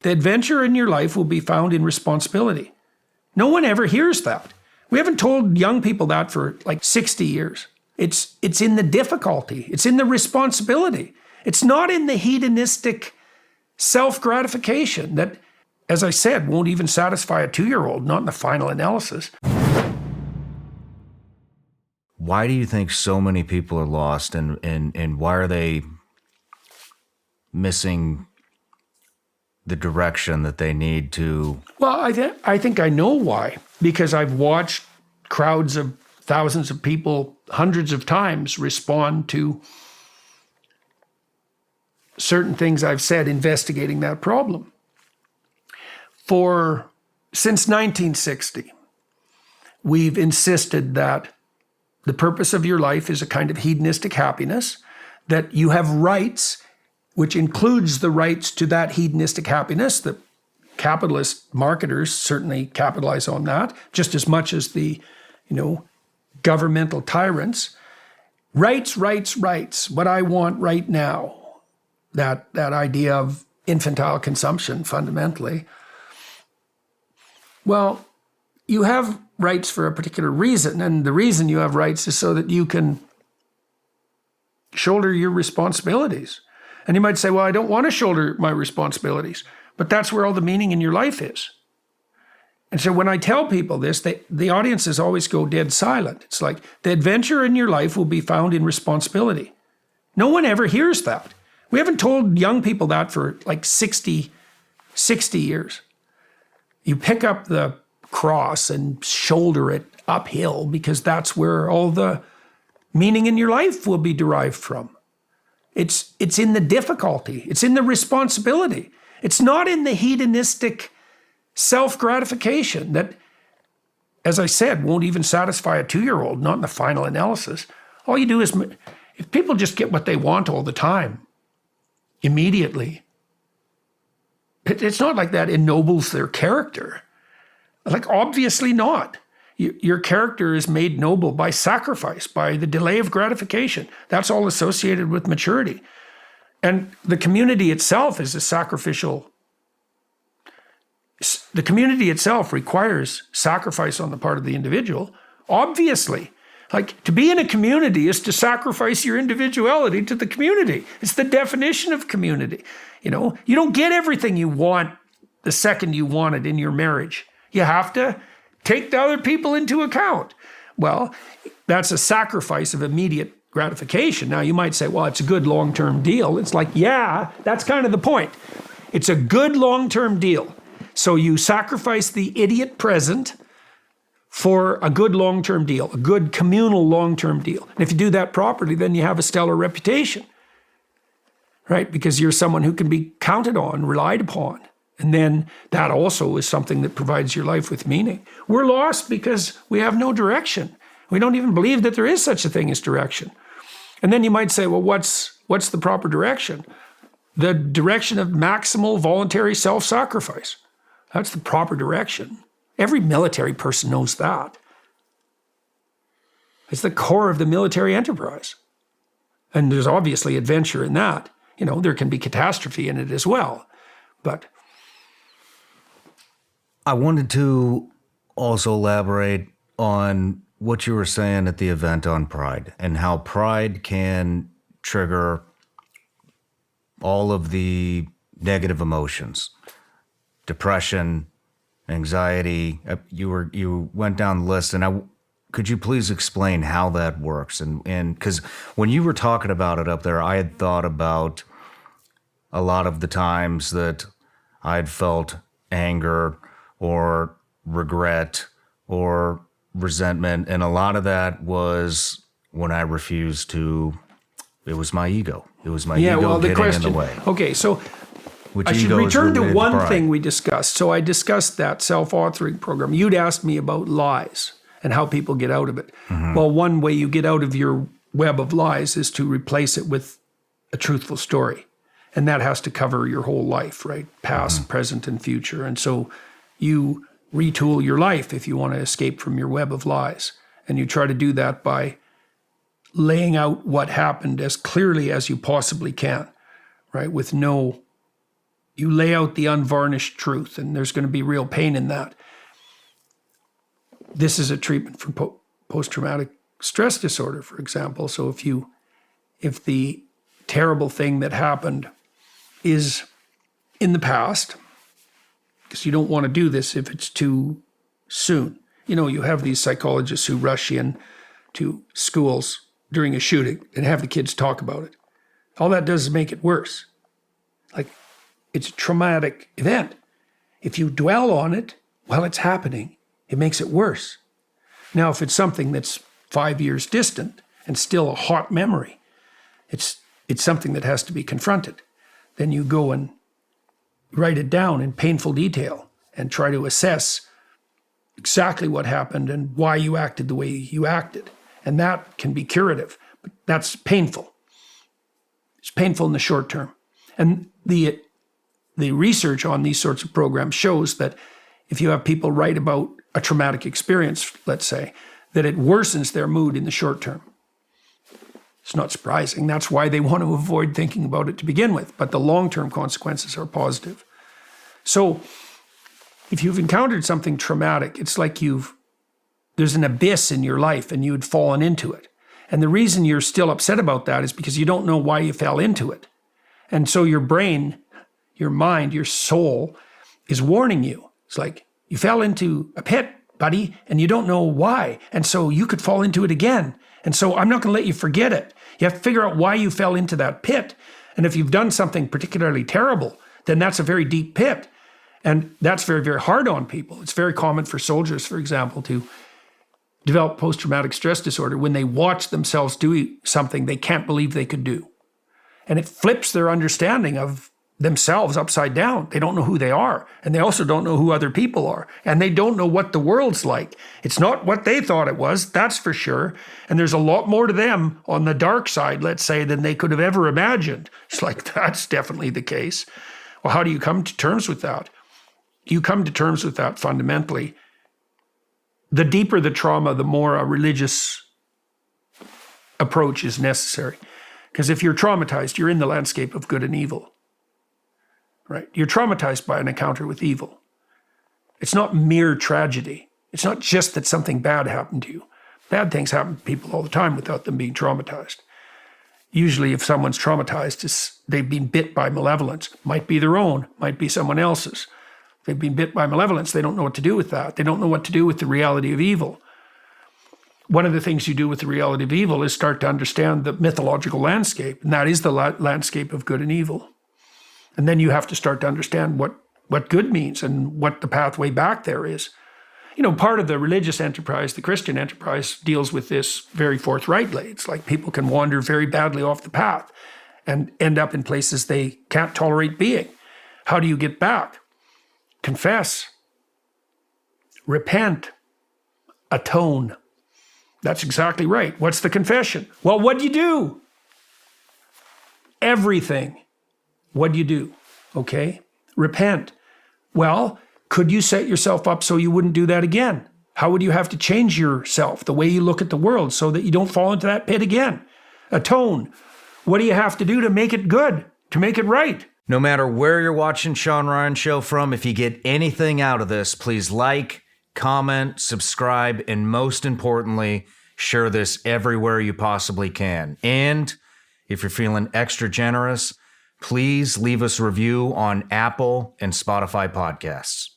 The adventure in your life will be found in responsibility. No one ever hears that. We haven't told young people that for like 60 years. It's in the difficulty. It's in the responsibility. It's not in the hedonistic self-gratification that, as I said, won't even satisfy a 2-year-old, not in the final analysis. Why do you think so many people are lost, and why are they missing the direction that they need to? Well, I think I know why. Because I've watched crowds of thousands of people hundreds of times respond to certain things I've said investigating that problem. Since 1960, we've insisted that the purpose of your life is a kind of hedonistic happiness, that you have rights, which includes the rights to that hedonistic happiness. The capitalist marketers certainly capitalize on that just as much as the, governmental tyrants. Rights, rights, rights. What I want right now. That idea of infantile consumption, fundamentally. Well, you have rights for a particular reason, and the reason you have rights is so that you can shoulder your responsibilities. And you might say, well, I don't want to shoulder my responsibilities. But that's where all the meaning in your life is. And so when I tell people this, the audiences always go dead silent. It's like, the adventure in your life will be found in responsibility. No one ever hears that. We haven't told young people that for like 60 years. You pick up the cross and shoulder it uphill because that's where all the meaning in your life will be derived from. It's in the difficulty. It's in the responsibility. It's not in the hedonistic self-gratification that, as I said, won't even satisfy a 2-year-old, not in the final analysis. All you do is, if people just get what they want all the time, immediately, it's not like that ennobles their character. Like, obviously not. Your character is made noble by sacrifice, by the delay of gratification. That's all associated with maturity. And the community itself is a sacrificial. The community itself requires sacrifice on the part of the individual. Obviously, like, to be in a community is to sacrifice your individuality to the community. It's the definition of community. You don't get everything you want the second you want it in your marriage. You have to take the other people into account. Well, that's a sacrifice of immediate gratification. Now, you might say, well, it's a good long-term deal. It's like, yeah, that's kind of the point. It's a good long-term deal. So you sacrifice the idiot present for a good long-term deal, a good communal long-term deal. And if you do that properly, then you have a stellar reputation, right? Because you're someone who can be counted on, relied upon. And then that also is something that provides your life with meaning. We're lost because we have no direction. We don't even believe that there is such a thing as direction. And then you might say, well, what's the proper direction? The direction of maximal voluntary self-sacrifice. That's the proper direction. Every military person knows that. It's the core of the military enterprise. And there's obviously adventure in that. There can be catastrophe in it as well. But I wanted to also elaborate on what you were saying at the event on pride and how pride can trigger all of the negative emotions, depression, anxiety. You went down the list, and could you please explain how that works? And because when you were talking about it up there, I had thought about a lot of the times that I'd felt anger or regret or resentment. And a lot of that was when I refused to, it was my ego. It was my ego getting in the way. Okay, so I should return to one thing we discussed. So I discussed that self-authoring program. You'd asked me about lies and how people get out of it. Mm-hmm. Well, one way you get out of your web of lies is to replace it with a truthful story. And that has to cover your whole life, right? Past, present, and future. And so you retool your life if you want to escape from your web of lies. And you try to do that by laying out what happened as clearly as you possibly can, right? With no You lay out the unvarnished truth, and there's going to be real pain in that. This is a treatment for post-traumatic stress disorder, for example. So if the terrible thing that happened is in the past, because you don't want to do this if it's too soon. You have these psychologists who rush in to schools during a shooting and have the kids talk about it. All that does is make it worse. Like, it's a traumatic event. If you dwell on it while it's happening, it makes it worse. Now, if it's something that's 5 years distant and still a hot memory, it's something that has to be confronted. Then you go and write it down in painful detail and try to assess exactly what happened and why you acted the way you acted. And that can be curative, but that's painful. It's painful in the short term. And the research on these sorts of programs shows that if you have people write about a traumatic experience, let's say, that it worsens their mood in the short term. It's not surprising. That's why they want to avoid thinking about it to begin with. But the long-term consequences are positive. So if you've encountered something traumatic, it's like there's an abyss in your life and you'd fallen into it. And the reason you're still upset about that is because you don't know why you fell into it. And so your brain, your mind, your soul is warning you. It's like, you fell into a pit, buddy, and you don't know why. And so you could fall into it again. And so I'm not going to let you forget it. You have to figure out why you fell into that pit. And if you've done something particularly terrible, then that's a very deep pit. And that's very, very hard on people. It's very common for soldiers, for example, to develop post-traumatic stress disorder when they watch themselves do something they can't believe they could do. And it flips their understanding of themselves upside down. They don't know who they are. And they also don't know who other people are. And they don't know what the world's like. It's not what they thought it was, that's for sure. And there's a lot more to them on the dark side, let's say, than they could have ever imagined. It's like, that's definitely the case. Well, how do you come to terms with that? You come to terms with that fundamentally. The deeper the trauma, the more a religious approach is necessary. Because if you're traumatized, you're in the landscape of good and evil. Right? You're traumatized by an encounter with evil. It's not mere tragedy. It's not just that something bad happened to you. Bad things happen to people all the time without them being traumatized. Usually if someone's traumatized, they've been bit by malevolence. Might be their own, might be someone else's. They've been bit by malevolence. They don't know what to do with that. They don't know what to do with the reality of evil. One of the things you do with the reality of evil is start to understand the mythological landscape, and that is the landscape of good and evil. And then you have to start to understand what good means and what the pathway back there is. Part of the religious enterprise, the Christian enterprise, deals with this very forthrightly. It's like people can wander very badly off the path and end up in places they can't tolerate being. How do you get back? Confess. Repent. Atone. That's exactly right. What's the confession? Well, what do you do? Everything. What do you do? Okay? Repent. Well, could you set yourself up so you wouldn't do that again? How would you have to change yourself, the way you look at the world, so that you don't fall into that pit again? Atone. What do you have to do to make it good, to make it right? No matter where you're watching Sean Ryan Show from, if you get anything out of this, please like, comment, subscribe, and most importantly, share this everywhere you possibly can. And if you're feeling extra generous, please leave us a review on Apple and Spotify podcasts.